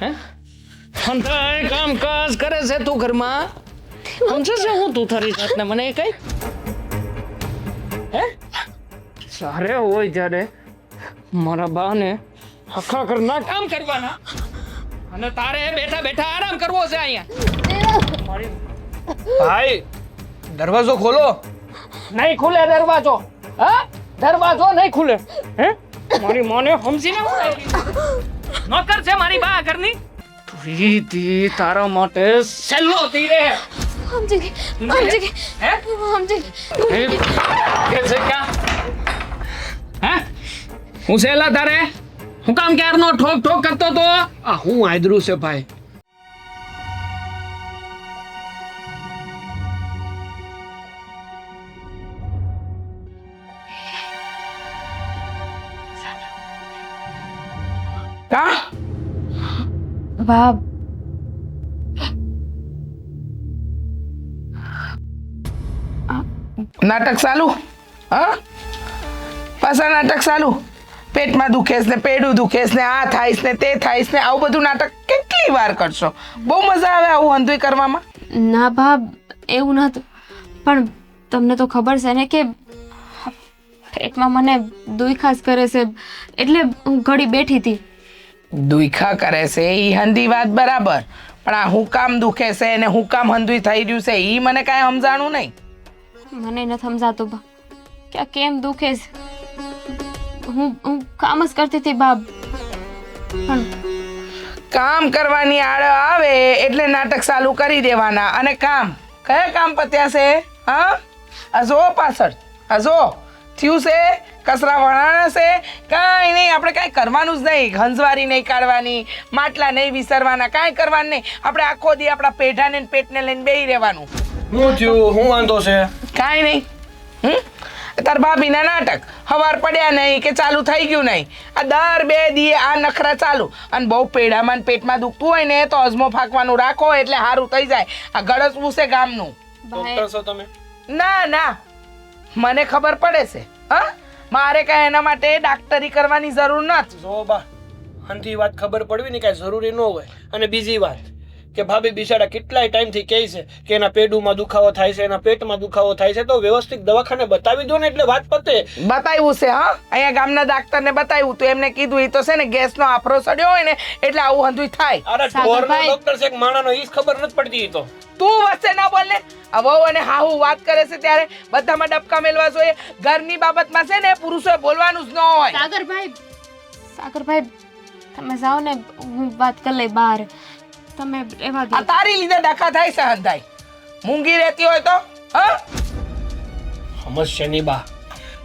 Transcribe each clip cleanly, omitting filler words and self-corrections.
હે હંધાય કામકાજ કરે છે તું ઘરમાં સમજે છે હું તું તારી જાતને મને એ કઈ હે સારે હોય જ્યારે મારા બાને હખા કરના કામ કરવાના અને તારે બેઠા બેઠા આરામ કરવો છે અહીંયા ભાઈ દરવાજો ખોલો. નહીં ખુલે દરવાજો. હા દરવાજો નહીં ખુલે. હે મારી માને સમજીને નોકર છે મારી બા ઘરની પ્રીતિ તારા માટે સેલ્લો થઈ રે સમજી ગઈ હે સમજી કે છે ક્યાં હે હું સેલા તારે હું કામ ક્યારનો ઠોક ઠોક કરતો તો આ હું આદરું છે ભાઈ. કા વાહ નાટક ચાલુ હા પાછા નાટક ચાલુ પેટમાં દુખેસ ને પેડું દુખેસ ને આ થાઈસ ને તે થાઈસ ને આવું બધું નાટક કેટલી વાર કરશો? બહુ મજા આવે આવું હંધુઈ કરવામાં. ના ભાબ એવું નતું પણ તમને તો ખબર છે ને કે પેટમાં મને દુખાસ કરે છે એટલે હું ઘડી બેઠી હતી. દુખા કરે છે એ હંધી વાત બરાબર પણ આ હું કામ દુખે છે ને હું કામ હંધુઈ થઈ રહ્યું છે એ મને કાંઈ સમજાણું નહીં. મને નથી સમજાતું બા કે આ કેમ દુખે છે. હું કામ જ કરતી હતી બાપ પણ કામ કરવાની આડ આવે એટલે નાટક ચાલુ કરી દેવાના અને કામ કયા કામ પત્યા છે? હા આ જો પાછળ આ જો થયું છે કચરા વણાણા છે કાંઈ નહીં. આપણે કાંઈ કરવાનું જ નહીં. હંસવારી નહીં કાઢવાની, માટલા નહીં વિસરવાના, કાંઈ કરવાનું નહીં. આપણે આખો દી આપણા પેઢાને ને પેટને લઈને બેહી રહેવાનું. હું થયું? હું વાંધો છે? કાંઈ નહીં. તાર ભાભીના નાટક હવાર પડ્યા નહીં કે ચાલુ થઈ ગયું નહીં. આ દર 2 દીએ આ નખરા ચાલુ અને બહુ પેઢામાં ને પેટમાં દુખતું હોય ને તો અજમો ફાંકવાનું રાખો એટલે સારું થઈ જાય. આ ગળસવું છે ગામનું. ડોક્ટર છો તમે? ના ના મને ખબર પડે છે. હા મારે કાંઈ એના માટે ડાક્ટરી કરવાની જરૂર નથી. જો બા હંધી વાત ખબર પડવી ને કાંઈ જરૂરી ન હોય. અને બીજી વાત કે ભાભી બિચારા કેટલાય ટાઈમથી કહે છે કે એના પેડુમાં દુખાવો થાય છે, એના પેટમાં દુખાવો થાય છે, તો વ્યવસ્થિત દવાખાને બતાવી દો ને એટલે વાત પતે. બતાવ્યું છે. હા અહીંયા ગામના ડાક્ટરને બતાવ્યું તો એમને કીધું એ તો છે ને ગેસનો આફરો ચડ્યો હોય ને એટલે આવું હંધુય થાય. અરે ઢોરનો ડોક્ટર છે કે માણાનો ઈ જ ખબર નથી પડતી. ઈ તો તું વચ્ચે ના બોલ ને. આ વહુ અને હાહુ વાત કરે છે ત્યારે બધામાં ડબકા મેલવા જોઈએ. ઘરની બાબતમાં છે ને પુરુષોએ બોલવાનું જ ન હોય. સાગરભાઈ તમે જાઓ ને હું વાત કરી લઈ બહાર. તમે એવા આ તારી લીધે ડખા થાય છે હંધાઈ. મૂંગી રહેતી હોય તો હા સમસ્યા નહીં બા.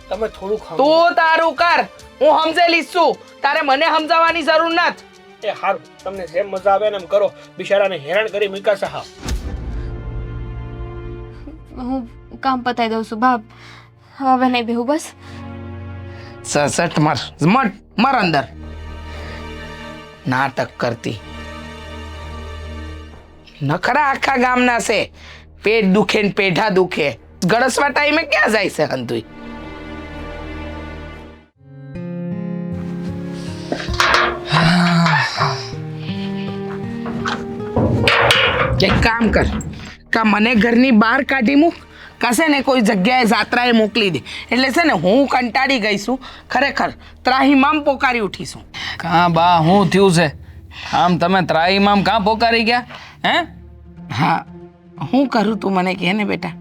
તમે થોડુંક તું તારું કર. હું સમજેલી છું. તારે મને સમજાવવાની જરૂર નથી. એ હારું તમને જેમ મજા આવે ને એમ કરો. બિચારાને હેરાન કરી મૂક્યા છે. હા હું કામ પતાવી દઉં છું બાપ. હવે નહીં બેહું બસ. સસટ મર અંદર નાટક કરતી. નખરા આખા ગામના છે. પેટ દુખે ને પેઢા દુખે. ગળસવા ટાઈમે ક્યાં જાય છે હંધુઈ? એક કામ કર કા મને ઘરની બહાર કાઢી મૂક કશે ને કોઈ જગ્યાએ જાત્રાએ મોકલી દે. એટલે છે ને હું કંટાળી ગઈ છું ખરેખર. ત્રાહીમામ પોકારી ઉઠીશું. કાં બા હું થયું છે આમ તમે ત્રાહીમામ કાં પોકારી ગયા હે? હા હું કરું તું મને કહે ને બેટા.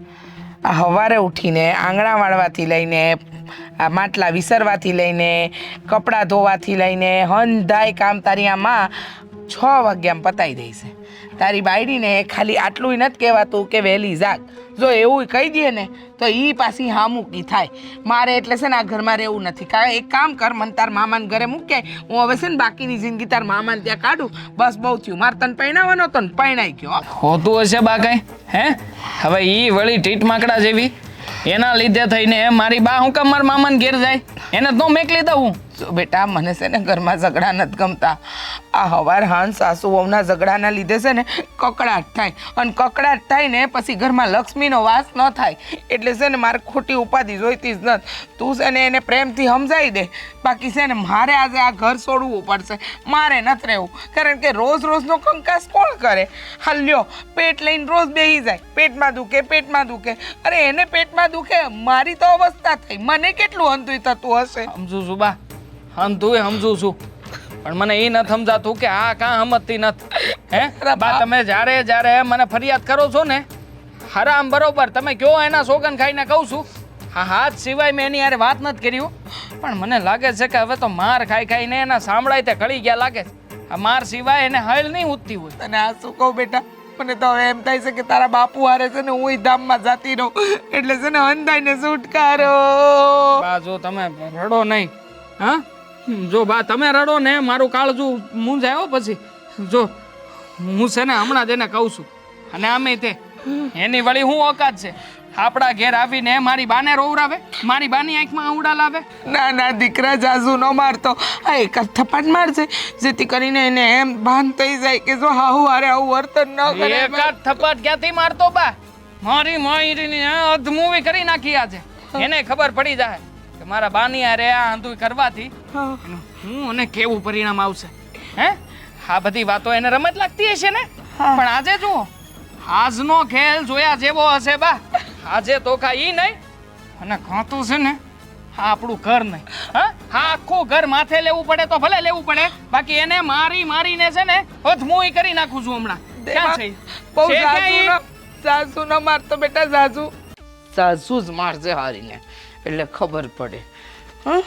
આ સવારે ઉઠીને આંગણા વાળવાથી લઈને આ માટલા વિસરવાથી લઈને કપડાં ધોવાથી લઈને હંધાય કામ તારી આમાં 6 વાગ્યામાં પતાવી દઈ છે. તારી બાયડીને ખાલી આટલું નથી કહેવાતું કે વહેલી જાગ. જો એવું કહી દે ને તો એ પાછી હામુકી થાય. મારે એટલે છે ને આ ઘરમાં રહેવું નથી. એક કામ કર મને તાર મામાને ઘરે મૂકે. હું હવે છે ને બાકીની જિંદગી તાર મામાને ત્યાં કાઢું. બસ બહુ થયું. મારે તને પરણાવવાનો તો ને પરણાઈ ગયો. હોતું હશે બા કઈ હે? હવે ઈ વળી ટીટ માકડા જેવી એના લીધે થઈને મારી બા હું કામ મારા મામાને ઘેર જાય? એને તો મેકલી દઉં. જો બેટા મને છે ને ઘરમાં ઝઘડા નથી ગમતા. આ હવાર હાન સાસુ વહુના ઝઘડાના લીધે છે ને કકડાટ થાય, અને કકડાટ થાય ને પછી ઘરમાં લક્ષ્મીનો વાસ ન થાય. એટલે છે ને મારે ખોટી ઉપાધિ જોઈતી જ નથી. તું છે ને એને પ્રેમથી સમજાવી દે. બાકી છે ને મારે આજે આ ઘર છોડવું પડશે, મારે નથી રહેવું. કારણ કે રોજ રોજનો કંકાસ કોણ કરે? હાલ્યો પેટ લઈને રોજ બેસી જાય, પેટમાં દુખે. અરે એને પેટમાં દુખે, મારી તો અવસ્થા થઈ, મને કેટલું અંતુય થતું હશે. સમજુ છું બા, સમજુ છું, પણ મને એ નથી સમજાતું કે આ કાં સમજતી નથી. હે બા, તમે જ્યારે મને ફરિયાદ કરો છો ને, હરામ બરોબર તમે કયો એના સોગન ખાઈને કહું છું. હા હાથ સિવાય મેં એની યાર વાત નથી કરી, પણ મને લાગે છે કે હવે તો માર ખાઈને એના સાંભળાય તે કળી ગયા લાગે છે. આ માર સિવાય એને હળ નહીં ઉઠતી હોય. અને આ શું કહું બેટા, મને તો હવે એમ થાય છે કે તારા બાપુ હારે છે ને હું ધામમાં જતી રહું, એટલે છે ને અંધાઈને છુટકારો. બા જો તમે રડો નહીં, હા જો બા તમે રડો ને મારું કાળજું મૂંઝાયો. પછી જો હું છે ને હમણાં જ એને કહું છું, અને આમે તે એની વળી હું ઓકાત છે આપણા ઘેર આવીને મારી બાને રોવરાવે, મારી બાની આંખમાં આંવડા લાવે. ના દીકરા, જાજુ ન મારતો. આ એક જ થપ્પડ મારજે, જેથી કરીને એને એમ ભાન થઈ જાય કે જો હાહુ હારે આવું વર્તન ન કરે. એક જ થપ્પડ ક્યાંથી મારતો બા? મારી માયરીની અધમૂવી કરી નાખી આજે. એને ખબર પડી જાય કે મારા બાની હારે આ આંધું કરવાથી હું અને કેવું પરિણામ આવશે. હે આ બધી વાતો એને રમત લાગતી હશે ને, પણ આજે જુઓ આજનો ખેલ જોયા જેવો હશે બા. આજે તો કાંઈ નહીં, અને ખાતું છે ને આ આપણું ઘર નહીં. હા આખું ઘર માથે લેવું પડે તો ભલે લેવું પડે, બાકી એને મારીને છે ને અધમૂવી કરી નાખું છું હમણાં. ક્યાં છે? બહુ જાજુ ન મારતો બેટા, જાજુ જ મારજે હારીને, એટલે ખબર પડે. હા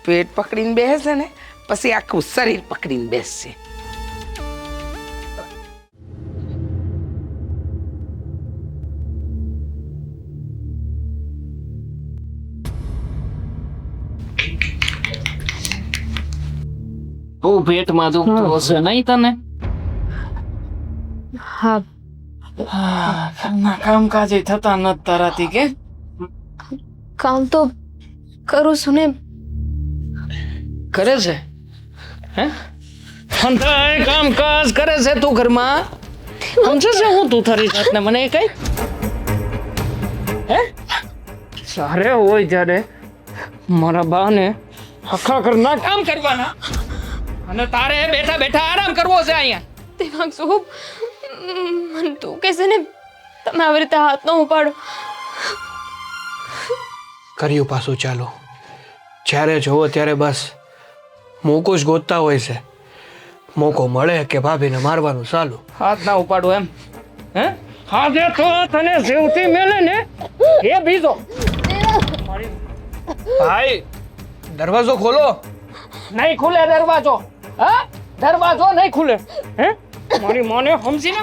પેટ પકડીને બેસે ને પછી આખું શરીર પકડીને બેસશે. બહુ પેટમાં દુખતું હશે નહીં તને? હા, કામકાજે થતા નથી તારાથી કે? કામ તો કરું છું ને. કરે છે? હે અંધાય કામકાજ કરે છે તું ઘરમાં? સમજે છે હું તું તારી જાતને મને કઈ? હે સારે હોય જ્યારે મારા બાને આખા ઘરના કામ કરવાના, અને તારે બેઠા બેઠા આરામ કરવો છે અહીંયા. તેમાં શું મને તું કહેશે ને તમે આવી રીતે હાથ ન ઉપાડો. કર્યું પાછું ચાલો. જ્યારે જોવો ત્યારે બસ મોકો જ ગોતતા હોય છે. મોકો મળે કે ભાભીને મારવાનું ચાલુ. હાથ ના ઉપાડો એમ? હે આજે તો તને સેવથી મેલે ને એ બીજો. ભાઈ દરવાજો ખોલો. નહીં ખુલે દરવાજો. હા દરવાજો નહીં ખુલે. હે મારી માને સમજીને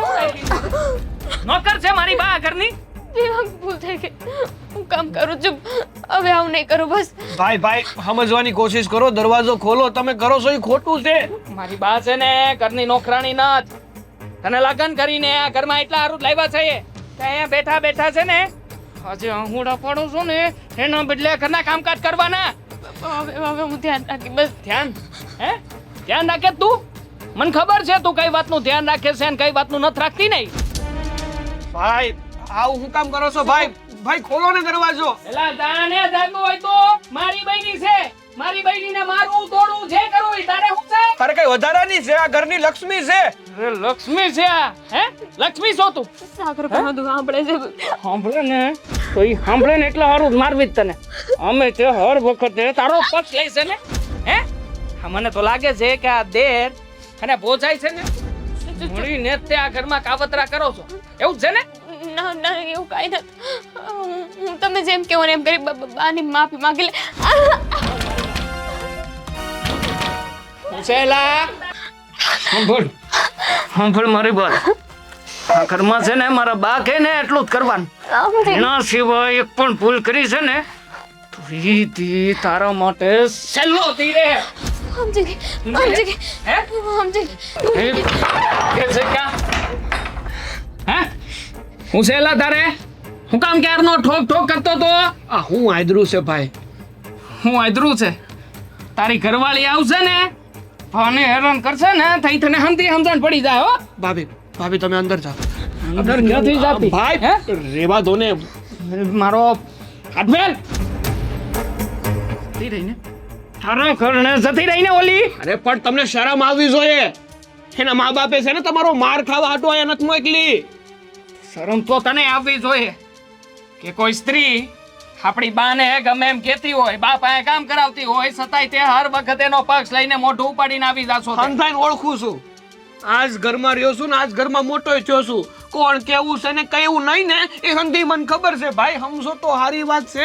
નોકર છે મારી બા ઘરની. ભૂલ થઈ ગઈ, હું કામ કરું છું, હવે આવું નહીં કરું બસ. ભાઈ સમજવાની કોશિશ કરો. દરવાજો ખોલો. તમે કરો છો એ ખોટું છે. મારી બા છે ને ઘરની નોકરાણી નથ. તને લગન કરીને આ ઘરમાં એટલા હારું લાવ્યા છે કે અહીંયા બેઠા છે ને આજે અંગૂઠા પાડું છું ને એના બદલે ઘરના કામકાજ કરવાના. હવે હું ધ્યાન રાખી બસ. ધ્યાન રાખે તું? મને ખબર છે તું કઈ વાતનું ધ્યાન રાખે છે અને કઈ વાતનું નથી રાખતી નહીં. ભાઈ આવું હું કામ કરો છો? ભાઈ ખોલો ને દરવાજો. એલા દાને જાગો હોય તો મારી બૈની છે, મારી બૈનીને મારું તોડું જે કરવું હોય તારે શું છે? તારે કઈ વધારાની છે? આ ઘરની લક્ષ્મી છે. અરે લક્ષ્મી છે આ? હે લક્ષ્મી છો તું? સાગર પણ બધું સાંભળે છે. સાંભળે ને તો એ સાંભળે ને એટલે હારું મારવી જ તને. અમે તે હર વખતે તારો પક્ષ લે છે ને. હે હા મને તો લાગે છે કે આ દેર અને બોજાય છે ને મળીને તે આ ઘરમાં કાવતરા કરો છો, એવું છે ને? ના એવું કાંઈ નથી. હું તમે જેમ કહો ને એમ કરી બાની માફી માંગી લે. ઉસેલા સાંભળ મારી વાત. આ ઘરમાં છે ને મારા બા કહે ને એટલું જ કરવાનું. એના સિવાય એક પણ ભૂલ કરી છે ને તો ઈ તારા માટે સહેલો થઈ રહે. સમજી ગઈ. કે છે ક્યાં? હે ઉસેલા તારે હું કામ ક્યારનો ઠોક કરતો તો? આ હું આદરું છે ભાઈ. હું આદરું છે તારી ઘરવાળી આવશે ને અને હેરાન કરશે ને તઈ તને હમતી સમજણ પડી જાય હો. ભાભી ભાભી તમે અંદર જાઓ. અંદર ક્યાંથી જાતી? ભાઈ હે? રેવા દો ને. મારો હાથમેલ જતી રહીને તારા ઘરને જતી રહીને ઓલી. અરે પણ તમને શરમ આવવી જોઈએ. એના મા બાપે છે ને તમારો માર ખાવા હાટો અહીંયા નથી મોકલી. શરમ તો તને આવવી જોઈએ કે કોઈ સ્ત્રી આપણી બાને ગમે એમ કહેતી હોય, બાપ આ કામ કરાવતી હોય, છતાંય તે હર વખત એનો પક્ષ લઈને મોઢું ઉપાડીને આવી જાશો તે. હંધાઈને ઓળખું છું. આજ ઘરમાં રહ્યો છું ને આજ ઘરમાં મોટોય થયો છું. કોણ કેવું છે ને કેવું નહીં ને એ હંધી મને ખબર છે. ભાઈ સમજો તો સારી વાત છે.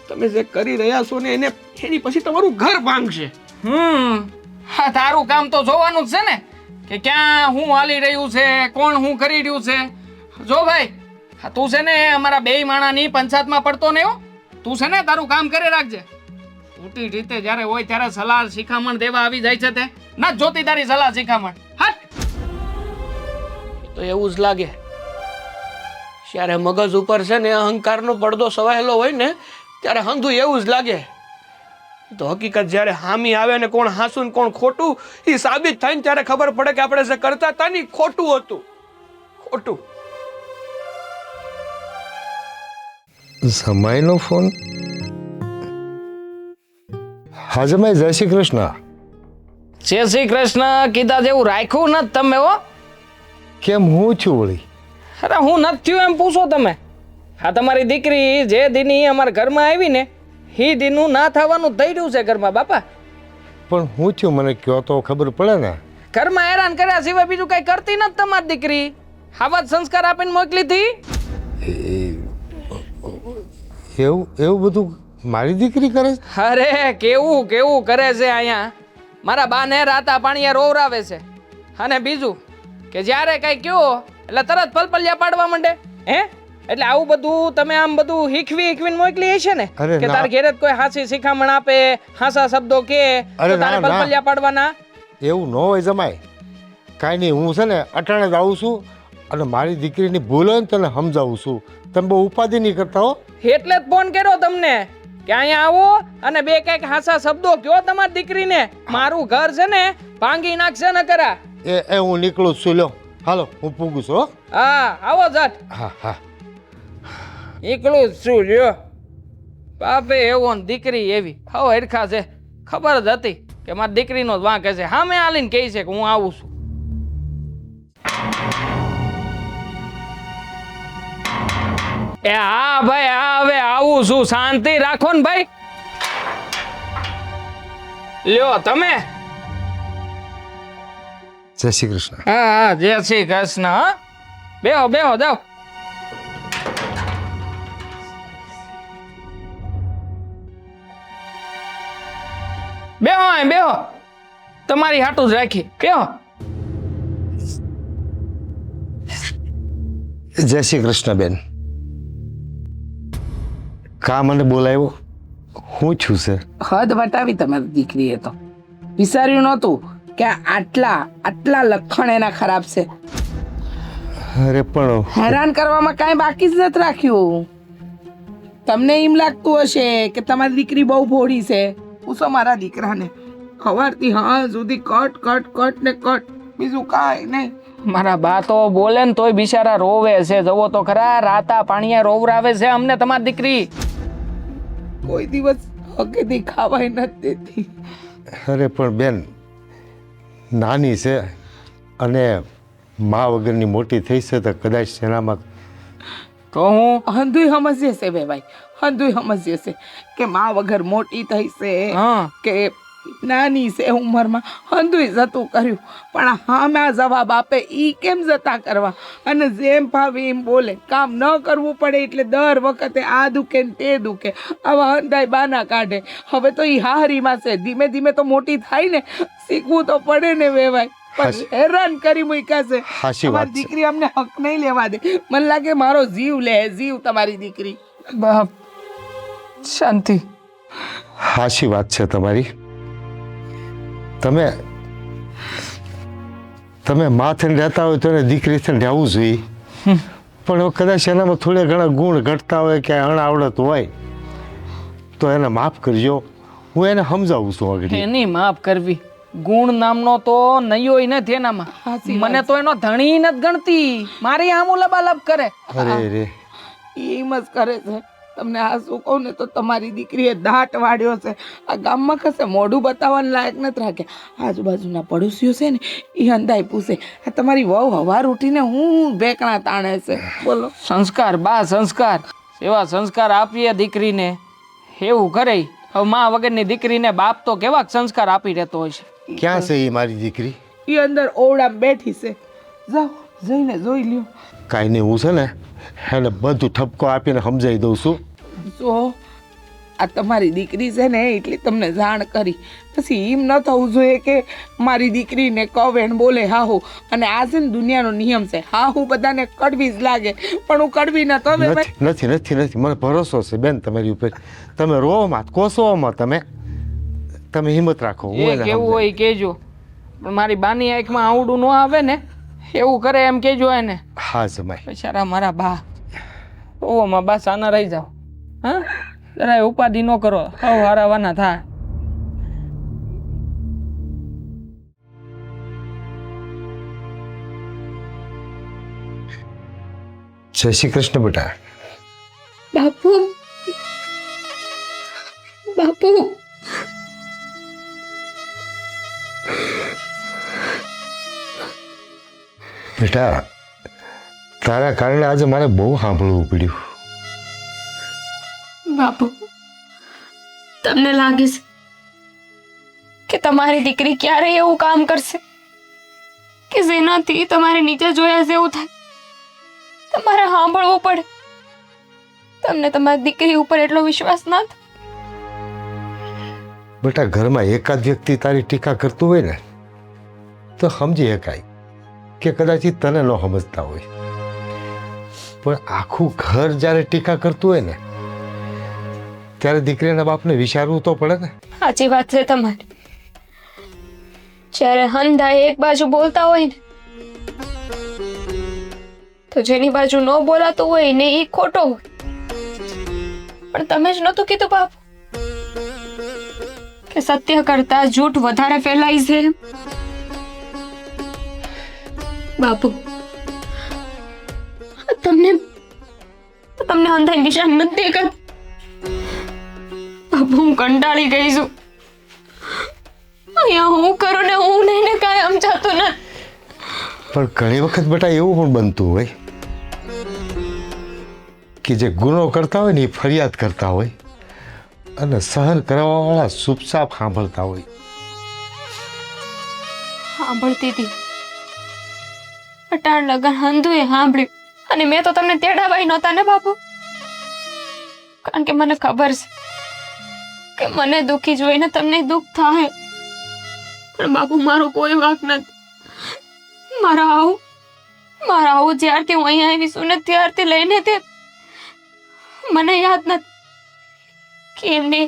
તમે જે કરી રહ્યા છો ને એને એની પછી તમારું ઘર ભાંગશે. હા, તારું કામ તો જોવાનું જ છે ને કે ક્યાં હું હાલી રહ્યું છે, કોણ હું કરી રહ્યું છે. જો ભાઈ, હા તું છે ને અમારા બેય માણાની પંચાયતમાં પડતો નહીં હો. તું છે ને તારું કામ કરી રાખજે. ખોટી રીતે જ્યારે હોય ત્યારે સલાહ શિખામણ દેવા આવી જાય છે તે ના જોતી તારી સલાહ શિખામણ. હટ. તો એવું જ લાગે જ્યારે મગજ ઉપર છે ને અહંકારનો પડદો સવાયેલો હોય ને ત્યારે હંધું એવું જ લાગે. તો હકીકત જ્યારે હામી આવે ને કોણ હાસું ને કોણ ખોટું એ સાબિત થાય ને ત્યારે ખબર પડે કે આપણે જે કરતા હતા ને ખોટું હતું. ખોટું. જમાઈનો ફોન. હા જમાઈ, જય શ્રી કૃષ્ણ. જય શ્રી કૃષ્ણ કીધા જેવું રાખ્યું નથી તમે હો. કેમ, હું છું વળી? અરે હું નથી થયું એમ પૂછો તમે. હા, તમારી દીકરી જે દીની અમારા ઘરમાં આવી ને એ દીનું ના થવાનું થઈ રહ્યું છે ઘરમાં બાપા. પણ હું થયું મને કહો તો ખબર પડે ને. ઘરમાં હેરાન કર્યા સિવાય બીજું કઈ કરતી નથી તમારી દીકરી. આવા જ સંસ્કાર આપીને મોકલી હતી. એવું બધું મારી દીકરી કરે છે? અરે કેવું કેવું કરે છે અહીંયા. મારા બાને રાતા પાણીએ રોવરાવે છે. અને બીજું કે જ્યારે કઈ કયો એટલે તરત પલપલિયા પાડવા માંડે. હે એટલે આવું બધું તમે આમ બધું હીખવીને મોકલી હશે ને અરે કે તાર ઘેરે જ કોઈ હાસી શિખામણ આપે, હાસા શબ્દો કે અરે તો તારે ના, ના. પલપલિયા પાડવાના. એવું ન હોય જમાઈ. કાંઈ નહીં, હું છે ને અટાણે જ આવું છું અને મારી દીકરીની ભૂલ હોય ને તને સમજાવું છું. તમે બહુ ઉપાધિ નહીં કરતા હો. એટલે જ ફોન કર્યો તમને કે અહીંયા આવો અને બે કઈક હાસા શબ્દો કયો તમારી દીકરીને. મારું ઘર છે ને ભાંગી નાખશે ન કરા. એ હું નીકળું જ છું. લ્યો હાલો, હું પૂગું છું હો. હા આવો જટ. હા હા. નીકળું જ છું લ્યો. બાપે એવો ને દીકરી એવી હવ હરખા છે. ખબર જ હતી કે મારી દીકરીનો જ વાંક હશે. હા મેં આલીને કહી છે કે હું આવું છું. એ હા ભાઈ, હા હવે આવું છું. શાંતિ રાખો ને ભાઈ. લ્યો તમે. જય શ્રી કૃષ્ણ. હા હા જય શ્રી કૃષ્ણ. હા બેહો બેહો જાઓ. બેહો અહીં બેહો. તમારી હાટું જ રાખી બેહો. જય શ્રી કૃષ્ણ બેન. કા મને બોલાવ્યો? હું છું છે? હદ વટાવી તમારી દીકરીએ તો. વિચાર્યું નહોતું કે આટલા લક્ષણ એના ખરાબ છે. અરે પણ હેરાન કરવામાં કાંઈ બાકી જ નથી રાખ્યું. તમને એમ લાગતું હશે કે તમારી દીકરી બહુ ભોળી છે. પૂછો મારા દીકરાને. સવારથી હા સુધી કટ ને કટ, બીજું કાંઈ નહીં. મારા બા તો બોલે ને તોય બિચારા રોવે છે. જવો તો ખરા, રાતા પાણીએ રોવરાવે છે અમને તમારી દીકરી. કોઈ દિવસ હકેથી ખાવાય નથી દેતી. અરે પણ બેન નાની છે અને મા વગરની મોટી થઈ છે તો કદાચ એનામાં તો હું હંધુય સમજે છે બે ભાઈ, હંધુય સમજે છે કે મા વગર મોટી થઈ છે હા કે નાની છે ઉંમરમાં. હંધુય જતું કર્યું પણ હામાં જવાબ આપે ઈ કેમ જતા કરવા? અને જેમ ભાવે એમ બોલે. કામ ન કરવું પડે એટલે દર વખતે આ દુખે ને તે દુખે આવા હંધાય બાના કાઢે. હવે તો ઈ હારીમાં છે. ધીમે ધીમે તો મોટી થાય ને, શીખવું તો પડે ને વેવાય. પણ હેરાન કરી મૂક્યા છે. હાચી વાત તમારી છે. દીકરી અમને હક નહીં લેવા દે. મને લાગે મારો જીવ લે જીવ તમારી દીકરી. બાપ શાંતિ. હાચી વાત છે તમારી. તમે માથે રહેતા હોય તો એને દીકરી થઈને રહેવું જોઈએ. પણ હવે કદાચ એનામાં થોડા ઘણા ગુણ ઘટતા હોય કે અણઆવડત હોય તો એને માફ કરજો. હું એને સમજાવું છું આગળ. એની માફ કરવી, ગુણ નામનો તો નૈયોય નથી એનામાં. સાચી વાત મને તો એનો ધણી નથી ગણતી, મારી આમ લબાલબ કરે. અરે રે, એમ જ કરે છે. તમને આ શું કહું ને તો તમારી દીકરીએ દાંત વાળ્યો છે. આ ગામમાં કશે મોઢું બતાવવાનું લાયક નથી રાખ્યા. આજુબાજુના પડોશીઓ છે ને એ અંદાય પૂછે આ તમારી વહુ હવાર ઉઠીને હું ભેકણા તાણે છે. બોલો. સંસ્કાર બા, સંસ્કાર. એવા સંસ્કાર આપીએ દીકરીને, એવું કરે. હવે મા વગરની દીકરીને બાપ તો કેવા સંસ્કાર આપી રહેતો હોય છે. ક્યાં છે એ મારી દીકરી? એ અંદર ઓરડામાં બેઠી છે. જાઓ જઈને જોઈ લ્યો. કાંઈ નહીં, હું છે ને એને બધું ઠપકો આપીને સમજાવી દઉં છું. જો આ તમારી દીકરી છે ને એટલી તમને જાણ કરી. પછી એમ ન થવું જોઈએ કે મારી દીકરીને કહે ને બોલે હાહુ. અને આ છે ને દુનિયાનો નિયમ છે, હાહુ બધાને કડવી જ લાગે, પણ હું કડવી ન તો હવે નથી નથી નથી નથી મને ભરોસો છે બેન તમારી ઉપર. તમે રોવામાં કોસોમાં તમે હિંમત રાખો. હું એ એને કેવું સમજાવીશ. હોય કેજો, પણ મારી બાની આંખમાં આવડું ન આવે ને એવું કરે એમ કેજો એને. હા જમાઈ. બિચારા મારા બા, ઓમાં બા સાના રહી જાઓ. હા, જરાય ઉપાધિ ન કરો, હવ હારાવાના થાય. જય શ્રી કૃષ્ણ બેટા. બાપુ, બાપુ, બેટા તારા કારણે આજે મારે બહુ સાંભળવું પડ્યું. બાપુ, તમને લાગે છે કે તમારી દીકરી ક્યારેય એવું કામ કરશે કે જેનાથી તમારે નીચે જોયા જેવું થાય? તમારે સાંભળવું પડે. તમને તમારી દીકરી ઉપર એટલો વિશ્વાસ ના થાય? બેટા ઘરમાં એકાદ વ્યક્તિ તારી ટીકા કરતું હોય ને તો સમજી શકાય કે કદાચ ઈ તને ન સમજતા હોય, પણ આખું ઘર જ્યારે ટીકા કરતું હોય ને ત્યારે દીકરીના બાપને વિચારવું તો પડે ને. સાચી વાત છે તમારી. જ્યારે હંધા એક બાજુ બોલતા હોય ને તો જેની બાજુ ન બોલાતું હોય ને એ ખોટો હોય. પણ તમે જ નહોતું કીધું બાપુ કે સત્ય કરતા જૂઠ વધારે ફેલાય છે? બાપુ, તમને અંધાઈ નિશાન નથી દેખાતું? બાપુ, હું કંટાળી ગઈ છું. અહીંયા હું કરું ને હું લઈને કાંઈ સમજાતું નથી. પણ ઘણી વખત બેટા એવું પણ બનતું હોય કે જે ગુનો કરતા હોય ને એ ફરિયાદ કરતા હોય અને સહન કરવાવાળા ચૂપચાપ સાંભળતા હોય. સાંભળતી હતી. અટાણ લગન હંધુએ સાંભળ્યું અને મેં તો તમને તેડાવાય નહોતા ને બાપુ, કારણ કે મને ખબર છે કે મને દુઃખી જોઈને તમને દુઃખ થાય. પણ બાપુ, મારો કોઈ વાંક નથી. મારા આવું જ્યારથી હું અહીંયા આવી છું ને ત્યારથી લઈને તે મને યાદ નથી કે એમને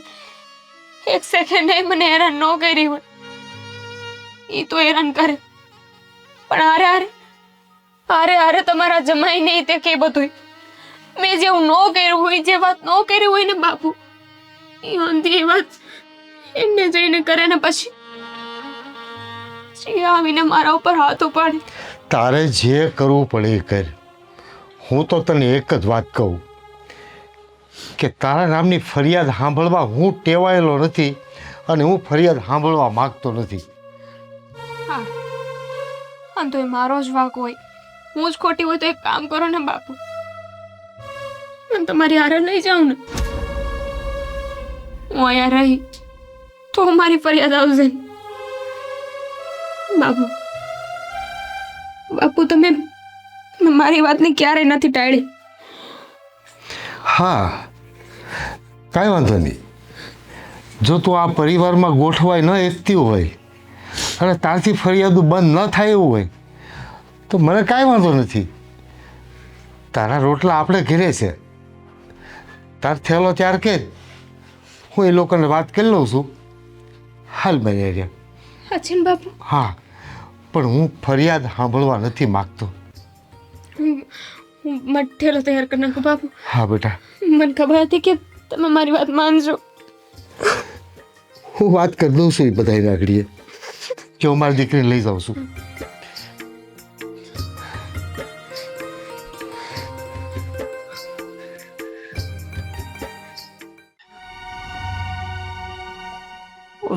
એક સેકન્ડ મને હેરાન ન કરી હોય. એ તો હેરાન કરે, પણ આરે તમારા જમાઈ નહીં તે કે બધું મેં જેવું ન કર્યું હોય, જે વાત ન કરી હોય ને બાપુ, એ અંધી વાત એમને જઈને કરે ને પછી આવીને મારા ઉપર હાથ ઉપાડે. તારે જે કરવું પડે એ કર. હું તો તને એક જ વાત કહું કે તારા નામની ફરિયાદ સાંભળવા હું ટેવાયેલો નથી અને હું ફરિયાદ સાંભળવા માંગતો નથી. હા, આમ તો એ મારો જ વાંક હોય. હું જ ખોટી હોય તો એક કામ કરો ને બાપુ, મને તમારી હારે લઈ જાઉં ને. હું અહીંયા રહી તો મારી ફરિયાદ આવશે ને. બાપુ, તમે મારી વાતને ક્યારેય નથી ટાળી. હા, કાંઈ વાંધો નહીં. જો તું આ પરિવારમાં ગોઠવાય ન એકતી હોય અને તારથી ફરિયાદો બંધ ન થાય એવું હોય તો મને કાંઈ વાંધો નથી. તારા રોટલા આપણે ઘરે છે, તાર થયેલો ત્યાર કે હું એ લોકોને વાત કરી લઉં છું. હાલ બને રહ્યા. અચ્છા ને બાપુ, હા, પણ હું ફરિયાદ સાંભળવા નથી માગતો. હું મઠેલો તૈયાર કરી નાખું બાપુ. હા બેટા. મને ખબર હતી કે તમે મારી વાત માનજો. હું વાત કરી દઉં છું એ બધાને આગળીએ કે હું મારી દીકરીને લઈ જાઉં છું.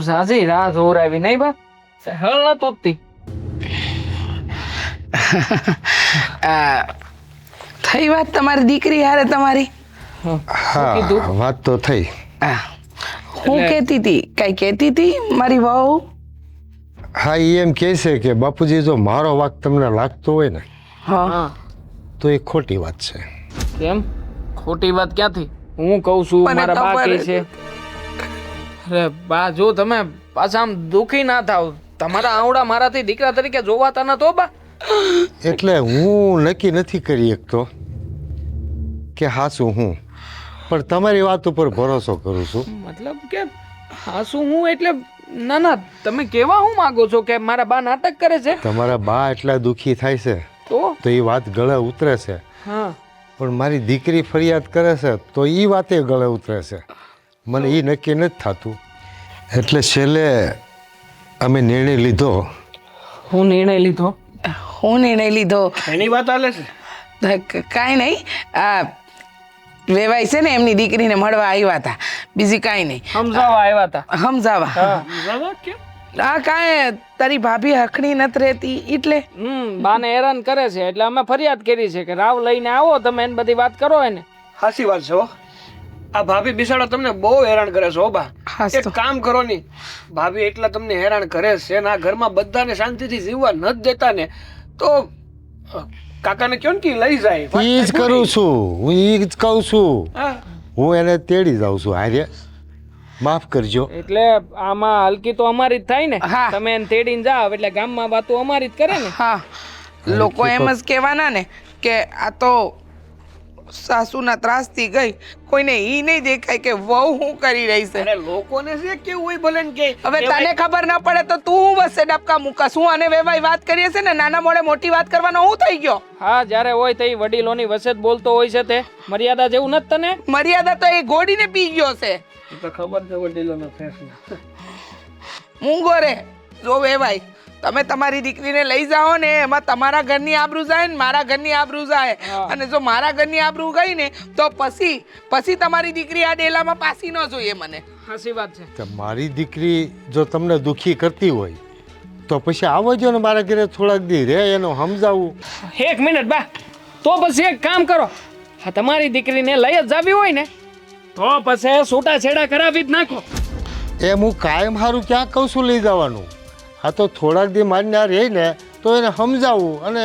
સાજી રાહ જોરાવી નહીં બા હળ ન તોપતી. થઈ વાત તમારી દીકરી હારે તમારી? હા વાત તો થઈ. હું કહેતી હતી કઈ કહેતી હતી મારી વહુ? હા એ એમ કહે છે કે બાપુજી જો મારો વાંક તમને લાગતો હોય ને હા તો એ ખોટી વાત છે. કેમ ખોટી વાત ક્યાંથી? હું કહું છું મને મારા બા ખબર કહે છે. અરે બા જો તમે પાછા આમ દુખી ના થાવ. તમારા આવડા મારાથી દીકરા તરીકે જોવાતા ન તો બા. એટલે હું નક્કી નથી કરી શકતો કે હાસું હું, પણ તમારી વાત ઉપર ભરોસો કરું છું. મતલબ કે હાસુ હું એટલે ના ના તમે કેવા હું માંગો છો કે મારા બા નાટક કરે છે? તમારા બા એટલા દુઃખી થાય છે તો એ વાત ગળે ઉતરે છે, હા પણ મારી દીકરી ફરિયાદ કરે છે તો એ વાતે ગળે ઉતરે છે. મને એ નક્કી નથી થતું. એટલે છેલ્લે અમે નિર્ણય લીધો. હું નિર્ણય લીધો. હું નિર્ણય લીધો એની વાત હાલે છે. કાંઈ નહીં, આ વેવાઈ છે ને એમની દીકરીને મળવા આવ્યા હતા, બીજી કાંઈ નહીં. સમજાવવા આવ્યા હતા. સમજાવા? હા કાંઈ તારી ભાભી હખણી નથી રહેતી એટલે. બાને હેરાન કરે છે એટલે અમે ફરિયાદ કરી છે કે રાવ લઈને આવો તમે એને બધી વાત કરો એને. હાસી વાત છે હો. આ ભાભી બિસાડા તમને બહુ હેરાન કરે છે હો બા. એક કામ કરો ની, ભાભી એટલા તમને હેરાન કરે છે ને આ ઘરમાં બધાને શાંતિથી જીવવા નથી દેતા ને, તો કાકાને કયો ને કે લઈ જાય. એ જ કરું છું, હું એ જ કહું છું. હા હું એને તેડી જાઉં છું. હારે માફ કરજો. એટલે આમાં હલકી તો અમારી જ થાય ને. હા. તમે એને તેડીને જાઓ એટલે ગામમાં વાતો અમારી જ કરે ને. હા લોકો એમ જ કહેવાના ને કે આ તો સાસુના ત્રાસથી ગઈ, કોઈને ઈ નહીં દેખાય કે વહુ શું કરી રહી છે. અરે લોકોને છે કેવું હોય ભલે ને કે હવે તને ખબર ના પડે તો તું હું વચ્ચે ડબકા મૂકસ? હું અને વેવાઈ વાત કરીએ છે ને, નાના મોડે મોટી વાત કરવાનો હું થઈ ગયો? હા જ્યારે હોય તો ઈ વડીલોની વચ્ચે જ બોલતો હોય છે તે મર્યાદા જેવું નથી તને? મર્યાદા તો એ ઘોડીને પી ગયો છે. એ તો ખબર છે વડીલોનો ફેસલો. મૂંગો રે જો વેવાઈ, તમે તમારી દીકરીને લઈ જાઓ ને એમાં તમારા ઘરની આબરૂ જાય ને મારા ઘરની આબરૂ જાય, અને જો મારા ઘરની આબરૂ ગઈ ને તો પછી તમારી દીકરી આ ડેલામાં પાસી ન જોઈએ મને. હાસી વાત છે. કે મારી દીકરી જો તમને દુઃખી કરતી હોય તો પછી આવજો ને મારા ઘરે થોડાક દી રે, એનો સમજાવું. એક મિનિટ બા, તો પછી એક કામ કરો, હા તમારી દીકરીને લઈ જ જાવી હોય ને તો પછી છૂટા છેડા કરાવી જ નાખો. એમ હું કાયમ સારું ક્યાં કહું છું લઈ જવાનું? હા તો થોડાક દી મારીને આ રહી ને તો એને સમજાવું અને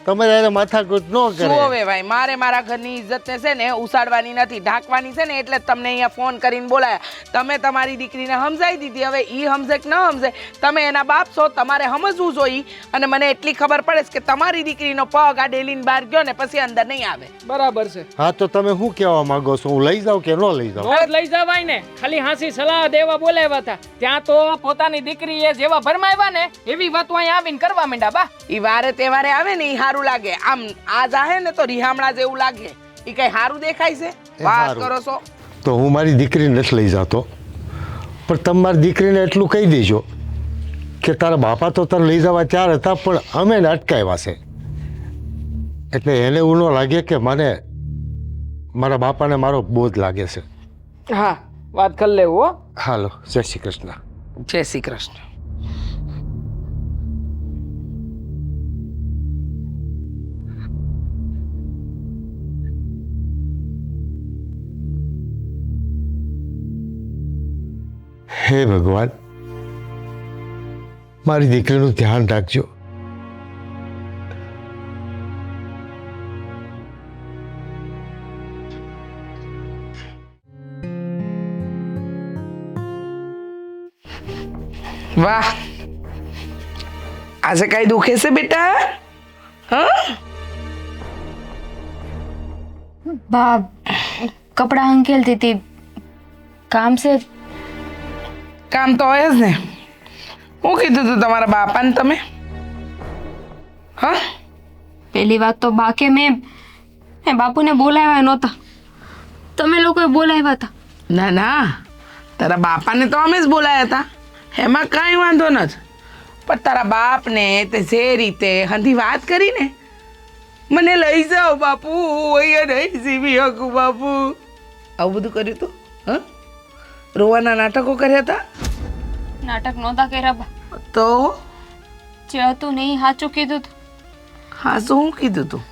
તમારે એને માથાકૂટ ન કરે. જુઓ વેવાઈ, મારે મારા ઘરની ઇજ્જતને છે ને ઉસાડવાની નથી, ઢાંકવાની છે ને, એટલે જ તમને અહીંયા ફોન કરીને બોલાયા. તમે તમારી દીકરીને સમજાવી દીધી, હવે ઈ સમજે કે ન સમજે તમે એના બાપ છો, તમારે સમજવું જોઈએ. અને મને એટલી ખબર પડે છે કે તમારી દીકરીનો પગ આ ડેલીને બહાર ગયો ને પછી અંદર નહીં આવે. બરાબર છે. હા તો તમે શું કહેવા માંગો છો? હું લઈ જાઉં કે ન લઈ જાઉં? રોજ લઈ જવાય ને, ખાલી હાંસી સલાહ દેવા બોલાવ્યા હતા. ત્યાં તો પોતાની દીકરી એ જેવા ભરમાવ્યા ને એવી વાતો અહીંયા આવીને કરવા માંડ્યા બા. ઈ વારે તહેવારે આવે ને ઈ સારું લાગે, આમ આ જાહે ને તો રિહામણા જેવું લાગે. ઈ કઈ સારું દેખાય છે? વાત હારું. કરો છો તો હું મારી દીકરીને નથી લઈ જતો, પણ તમે મારી દીકરીને એટલું કહી દેજો કે તારા બાપા તો તારે લઈ જવા તૈયાર હતા પણ અમે એને અટકાવ્યા છે, એટલે એને એવું ન લાગે કે મને મારા બાપાને મારો બોધ લાગે છે. હા વાત કરી લેવું હો. હાલો, જય શ્રી કૃષ્ણ. જય શ્રી કૃષ્ણ. હે ભગવાન, મારી દીકરીનું ધ્યાન રાખજો. વાહ, આજે કઈ દુખે છે બેટા? હા બા કપડાં અંકેલતી હતી, કામ છે. કામ તો હોય જ ને. હું કીધું તું તમારા બાપાને તમે? હા પહેલી વાત તો બા કે મેં બાપુને બોલાવ્યા નહોતા, તમે લોકોએ બોલાવ્યા હતા. ના ના, તારા બાપાને તો અમે જ બોલાયા હતા, એમાં કાંઈ વાંધો નથી. પણ તારા બાપને તે જે રીતે હંધી વાત કરીને મને લઈ જાઓ બાપુ, અહીંયા નહીં જીવી શકું બાપુ, આવું બધું કર્યું તું? હા, રોવાના નાટકો કર્યા હતા? નાટક નહોતા કર્યા બા. તો જે હતું ને એ સાચું કીધું હતું. હા, શું કીધું તું?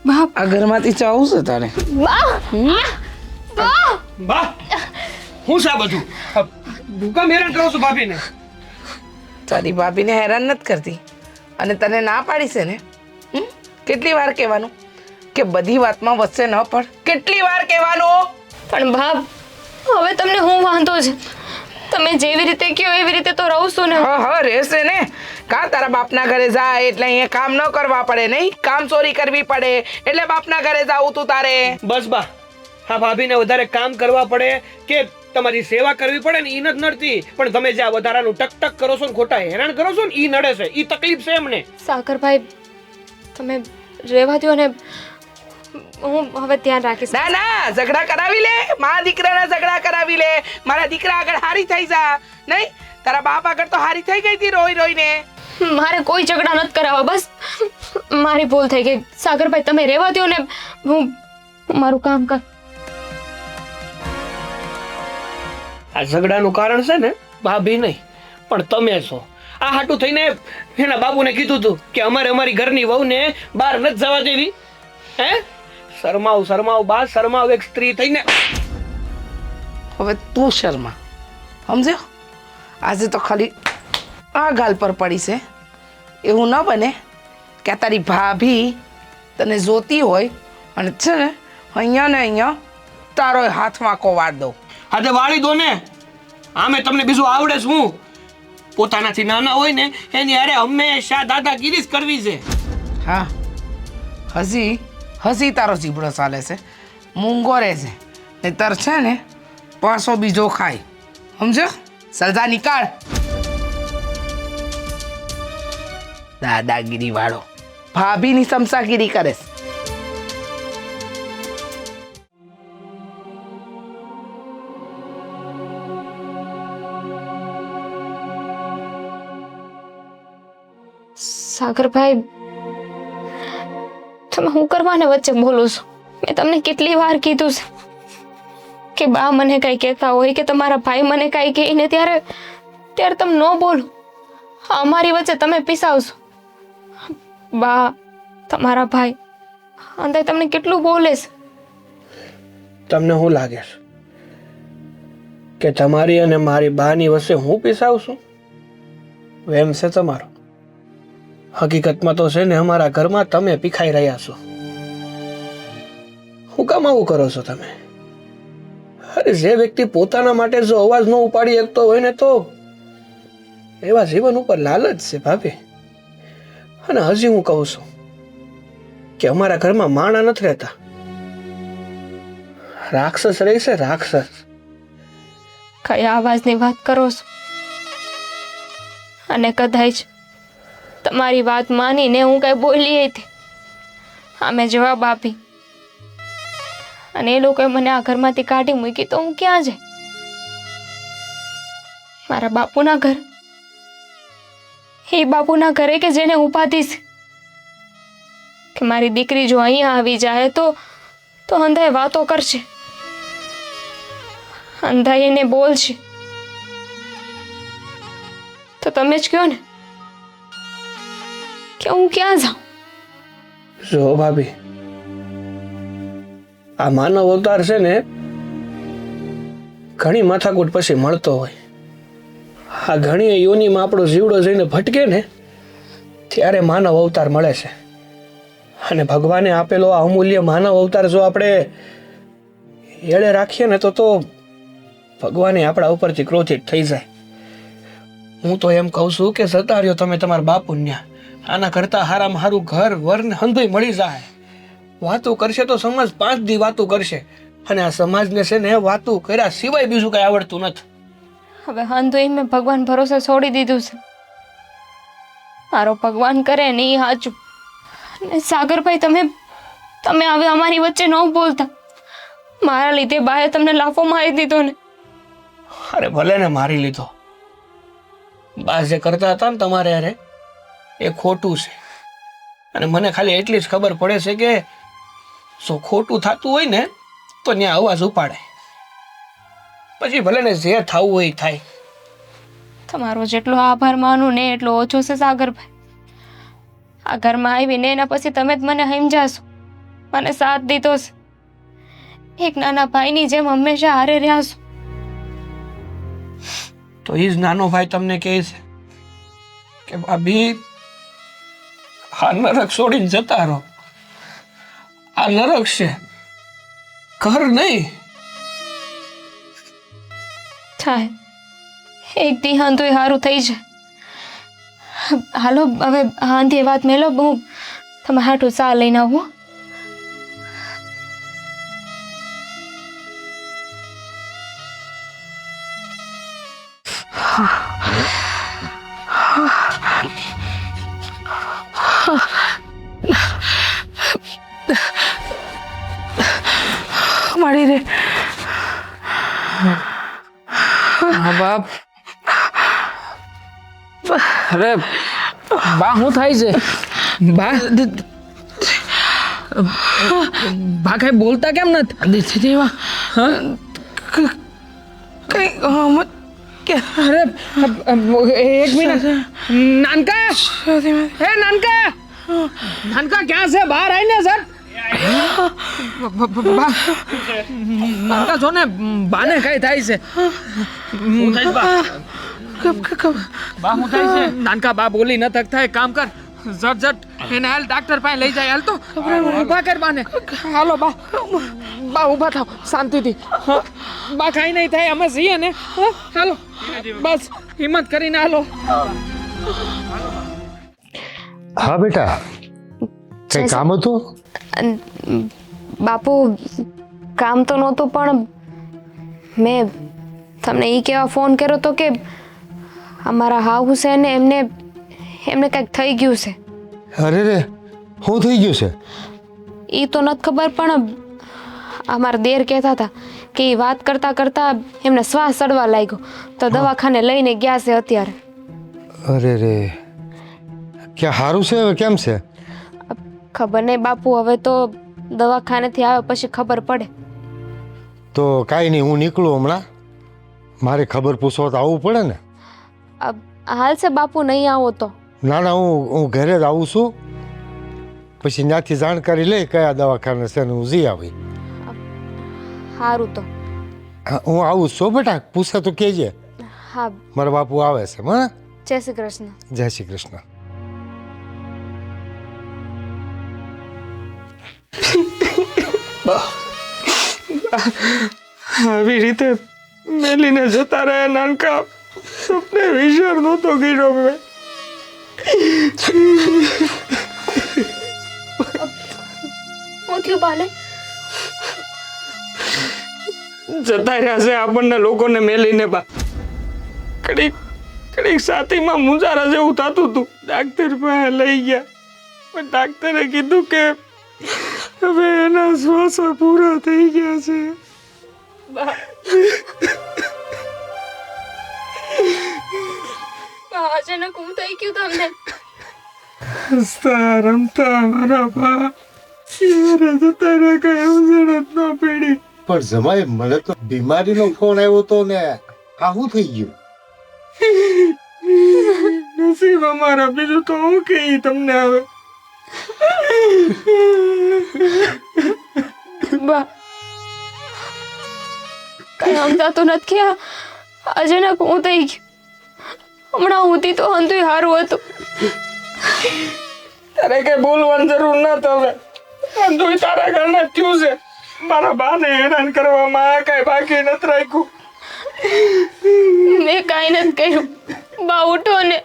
બાપ આ ઘરમાંથી ચાવું છે તારે? બા હું સા બધું ભૂકંપ હેરાન કરો છો ભાભીને? તારી ભાભીને હેરાન નથી કરતી અને તને ના પાડી છે ને? કેટલી વાર કહેવાનું કે બધી વાતમાં વચ્ચે ન પડ? કેટલી વાર કહેવાનું? પણ બાપ હવે તમને હું વાંધો છે? તમે જેવી રીતે કહો એવી રીતે તો રહું છું ને. હા રહેશે ને. કા તારા બાપના ઘરે જાય એટલે અહીંયા કામ ન કરવા પડે નહીં? કામ ચોરી કરવી પડે એટલે બાપના ઘરે જાવું તું તારે? બસ બા, હા ભાભીને વધારે કામ કરવા પડે કે તમારી સેવા કરવી પડે ને ઈ નથી નડતી, પણ તમે જે આ વધારાનું ટક કરો છો ને ખોટા હેરાન કરો છો ને ઈ નડે છે, ઈ તકલીફ છે એમને. સાગરભાઈ તમે રહેવા દો ને, હું હવે ધ્યાન રાખીશ. ના ના, ઝઘડા કરાવી લે, મારા દીકરાના ઝઘડા કરાવી લે. મારા દીકરા આગળ હારી થઈ જા નહીં? તારા બાપ આગળ તો હારી થઈ ગઈ હતી રોઈ રોઈને. મારે કોઈ ઝઘડા નથી કરાવવા, બસ મારી ભૂલ થઈ ગઈ. સાગરભાઈ તમે રહેવા દો ને, હું મારું કામ કર. આ ઝઘડાનું કારણ છે ને ભાભી નહીં પણ તમે છો. આ હાટું થઈને એના બાબુને કીધું તું કે અમારે અમારી ઘરની વહુને બહાર નથી જવા દેવી. હે શરમાવ બા, શરમાવ એક સ્ત્રી થઈને. હવે તું શર્મા, સમજ્યો? આજે તો ખાલી આ ગાલ પર પડી છે. એવું ન બને કે તારી ભાભી તને જોતી હોય અને છે ને અહીંયા તારો હાથમાં કોવાડ દો. આજે વાળી દો ને. આમે તમને બીજું આવડે છે હું? પોતાનાથી નાના હોય ને એની અરે હંમેશા દાદાગીરી જ કરવી છે. હા, હજી તારો જીબડો ચાલે છે, મૂંગો રહે છે ને તર છે ને પાછો બીજો ખાય. સમજો? સજા નિકાળ. દાદાગીરી વાળો ભાભીની સમસાગીરી કરે છે. સાગરભાઈ તમે હું કરવાને વચ્ચે બોલો છો? મેં તમને કેટલી વાર કીધું છે કે બા મને કઈ કહેતા હોય કે તમારા ભાઈ મને કઈ કહે ને ત્યારે તમે ન બોલો. અમારી વચ્ચે તમે પીસાવશો. બા તમારા ભાઈ અંદર તમને કેટલું બોલે છે? તમને શું લાગે છે કે તમારી અને મારી બાની વચ્ચે હું પીસાવું છું? વેમ છે તમારો. હકીકતમાં તો છે ને અમારા ઘરમાં તમે પીખાઈ રહ્યા છો. હું કામ આવું કરો છો તમે? અરે જે વ્યક્તિ પોતાના માટે જો અવાજ ન ઉપાડી શકતો હોય ને તો એવા જીવન ઉપર લાલચ છે ભાભી. અને હજી હું કહું છું કે અમારા ઘરમાં માણા નથી રહેતા, રાક્ષસ રહે છે, રાક્ષસ. કયા અવાજની વાત કરો છો? અને કદાચ તમારી વાત માનીને હું કઈ બોલી હતી, અમે જવાબ આપી અને એ લોકોએ મને આ ઘરમાંથી કાઢી મૂકી તો હું ક્યાં જાય? મારા બાપુના ઘર, એ બાપુના ઘરે કે જેને ઉપાધિ છે કે મારી દીકરી જો અહીંયા આવી જાય તો અંધાએ વાતો કરશે, અંધાએ એને બોલશે. તો તમે જ કહો ને કે હું ક્યાં જાઉં? જો ભાભી, આ માનવ અવતાર છે ને ઘણી માથાકૂટ પછી મળતો હોય. આ ઘણી યોનીમાં આપણો જીવડો જઈને ભટકે ને ત્યારે માનવ અવતાર મળે છે. અને ભગવાને આપેલો આ અમૂલ્ય માનવ અવતાર જો આપણે એળે રાખીએ ને તો ભગવાને આપણા ઉપરથી ક્રોધિત થઈ જાય. હું તો એમ કહું છું કે જતા રહ્યો તમે તમારા બાપુ ન્યા. આના કરતા હારામાં હારું ઘર વર ને હંધોય મળી જાય. વાતું કરશે તો સમાજ 5 દી વાતું કરશે અને આ સમાજને છે ને વાતું કર્યા સિવાય બીજું કઈ આવડતું નથી. હવે હંધોઈ મેં ભગવાન ભરોસે છોડી દીધું છે. મારો ભગવાન કરે ને એ સાચું. અને સાગરભાઈ તમે હવે અમારી વચ્ચે ન બોલતા. મારા લીધે બાએ તમને લાફો મારી દીધો ને. અરે ભલે ને મારી લીધો, બા જે કરતા હતા ને તમારે અરે એ ખોટું છે. અને મને ખાલી એટલી જ ખબર પડે છે કે જો ખોટું થતું હોય ને તો ત્યાં અવાજ ઉપાડે, પછી ભલે ને જે થવું હોય એ થાય. તમારો જેટલો આભાર માનું ને એટલો ઓછો છે સાગરભાઈ. આ ઘરમાં આવીને એના પછી તમે જ મને સમજાશો, મને સાથ દીધો છે. એક નાના ભાઈની જેમ હંમેશા હારે રહ્યા છો. તો એ જ નાનો ભાઈ તમને કહે છે કે ભાભી આ નરક છોડીને જતા રહો. આ નરક છે, ઘર નહીં. થાય એક દી હાંધુય સારું થઈ જાય. હાલો હવે હાંધી વાત મેલો, હું તમે હાટું ચા લઈને આવું. મળી રે. હા બાપ. અરે બા શું થાય છે? બા બા કઈ બોલતા કેમ નથી? દેવા હા કઈ અરે એક મિનિટ. નાનકા, હે નાનકા, નાનકા ક્યાં છે? બહાર આવીને સર. નાનકા જો ને, બાને કઈ થાય છે. શું થાય બા? બા શું થાય છે? નાનકા બા બોલી ન થકતા. એક કામ કર, ઝટ એને હાલ ડોક્ટર પાસે લઈ જાય. હાલ તો ઊભા કર બાને. હાલો બા, બા ઊભા થાવ શાંતિથી. હા, બા કાંઈ નહીં થાય, અમે છીએ ને. હા, હાલો બસ હિંમત કરીને હાલો. હા બેટા, કઈ કામ હતું? બાપુ કામ તો નહોતું, પણ મેં તમને એ કહેવા ફોન કર્યો તો કે અમારા હાહુ છે ને એમને કંઈક થઈ ગયું છે. અરે રે, શું થઈ ગયું છે? એ તો નથી ખબર, પણ અમારા દેર કહેતા હતા કે એ વાત કરતા કરતા એમને શ્વાસ ચડવા લાગ્યો, તો દવાખાને લઈને ગયા છે અત્યારે. અરે રે, ક્યાં સારું છે હવે? કેમ છે? ખબર નહીં બાપુ, હવે તો દવાખાનેથી આવે પછી ખબર પડે. તો કાંઈ નહીં, હું નીકળું હમણાં. મારે ખબર પૂછવા તો આવવું પડે ને. હાલ છે બાપુ, નહીં આવો તો. ના ના, હું ઘરે જ આવું છું, પછી ત્યાંથી જાણકારી લઈ કયા દવાખાને છે ને હું જઈ આવી. સારું તો. હા, હું આવું છું બેટા, પૂછે તો કહેજે. હા, મારા બાપુ આવે છે. હા, જય શ્રી કૃષ્ણ. જય શ્રી કૃષ્ણ. આવી રીતે મેલીને જતા રહ્યા નાનકા, સપને વિચાર નહોતો કર્યો મેં. હું થયું બાને? જતા રહ્યા છે આપણને લોકોને મેલીને. બા કડીક છાતીમાં મુંજારા જેવું થતું હતું. ડાક્ટર પાસે લઈ ગયા, પણ ડાક્ટરે કીધું કે હવે એના શ્વાસ પૂરા થઈ ગયા છે. અચાનક હું થઈ ગયું તમને? હસતા રમતા મારા બા ક્યારે જતા રહ્યા, કઈ સમજણ જ ન પડી. પણ જમાઈ, મને તો બીમારીનો ફોન આવ્યો તો ને, આ શું થઈ ગયું? નસીબ અમારા, બીજું તો હું કહી તમને હવે. બા કઈ સમજાતું નથી. અચાનક હું થઈ ગયું. હમણાં હુંથી તો હંધુય સારું હતું. તારે કઈ બોલવાની જરૂર ન હવે. અંધુય તારા ઘરના થયું છે. મારા બાને હેરાન કરવામાં કઈ બાકી નથી રાખ્યું. મેં કાંઈ નથી કર્યું. બા ઉઠો ને.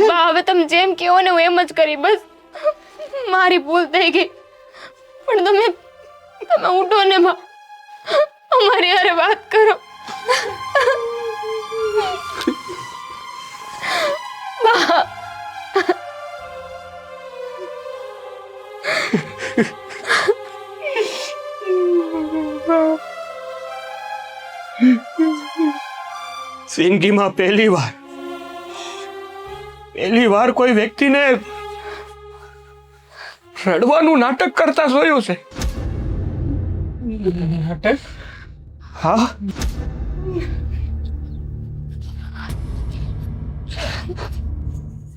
બા હવે તમે જેમ કહો ને હું એમ જ કરી. બસ મારી ભૂલ થઈ ગઈ, પણ તમે ઉઠો ને બા, અમારી હારે વાત કરો. બા જિંદગીમાં પહેલી વાર કોઈ વ્યક્તિને રડવાનું નાટક કરતા જોયું છે. નાટક? હા,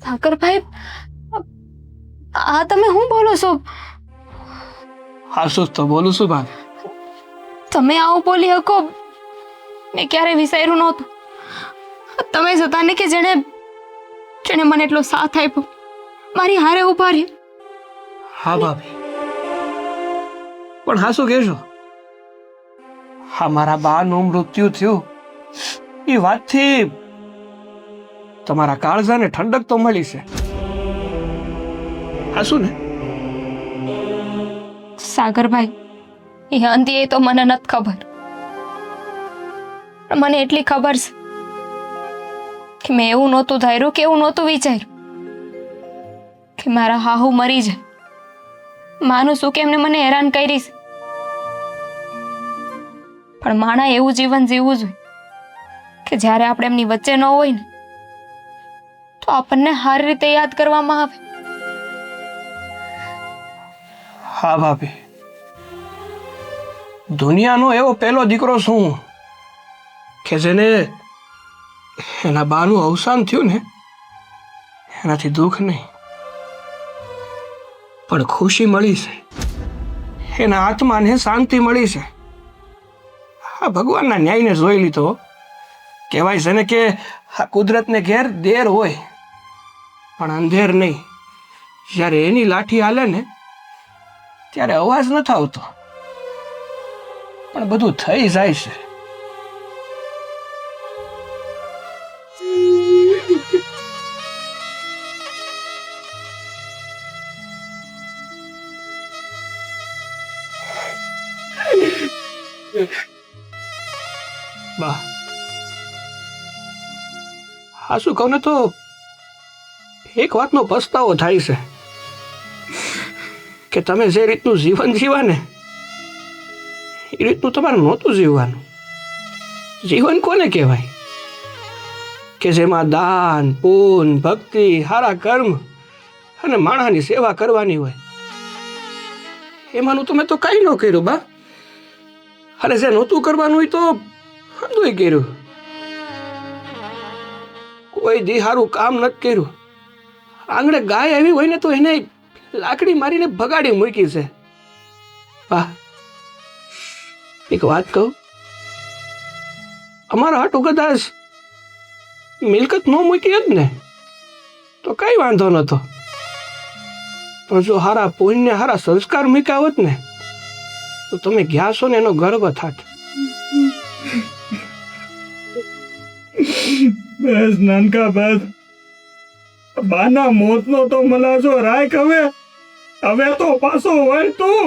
સાગરભાઈ, આ તમે શું બોલો છો? હાસુ તો બોલું છું ભાભી. તમે આવું બોલી શકો મેં ક્યારે વિચાર્યું નહોતું. તમે જ હતા ને કે જેણે મને એટલો સાથ આપ્યો, મારી હારે ઉભા રહી. હા ભાભી, પણ હાસુ કહેશો, હા મારા બાનું મૃત્યુ થયું એ વાતથી તમારા કાળજાને ઠંડક તો મળી છે. હાસુ ને? સાગરભાઈ, એ અંધી એ તો મને નથી ખબર, પણ મને એટલી ખબર છે કે મેં એવું નહોતું ધાર્યું કે એવું નહોતું વિચાર્યું કે મારા હાહુ મરી જાય. માનું શું કે એમને મને હેરાન કરી છે, પણ માણા એવું જીવન જીવવું જોઈએ કે જ્યારે આપણે એમની વચ્ચે ન હોય ને તો આપણને સારી રીતે યાદ કરવામાં આવે. હા ભાભી, દુનિયાનો એવો પહેલો દીકરો છું હું કે જેને એના બાનું અવસાન થયું ને એનાથી દુઃખ નહીં પણ ખુશી મળી છે. એના આત્માને શાંતિ મળી છે. આ ભગવાનના ન્યાયને જોઈ લીધો. કહેવાય છે ને કે આ કુદરતને ઘેર દેર હોય પણ અંધેર નહીં. જ્યારે એની લાઠી હાલે ને ત્યારે અવાજ નથી આવતો પણ બધું થઈ જાય છે. બા, હાસુ કહું ને તો એક વાતનો પસ્તાવો થાય છે કે તમે જે રીતનું જીવન જીવા ને એ રીતનું તમારે નહોતું જીવવાનું. જીવન કોને કહેવાય કે જેમાં દાન, પૂન, ભક્તિ, સારા કર્મ અને માણસની સેવા કરવાની હોય. એમાંનું તમે તો કાંઈ ન કર્યું બા. અને જે નહોતું કરવાનું હોય તો બધુંય કર્યું. કોઈ દી સારું કામ નથી કર્યું. આંગણે ગાય આવી હોય ને તો એને લાકડી મારીને ભગાડી મૂકી છે. વાહ, એક વાત કહું, અમારા હાટુ કદાચ મિલકત ન મૂકી જ ને તો કઈ વાંધો નતો, પણ જો હારા પુણ્ય હારા સંસ્કાર મૂક્યા હોત ને તો તમે ગયા છો ને એનો ગર્વ થાત. બસ નાનકા બસ, બાના મોતનો તો મલાજો રાખ. હવે તો પાછો વળ તું.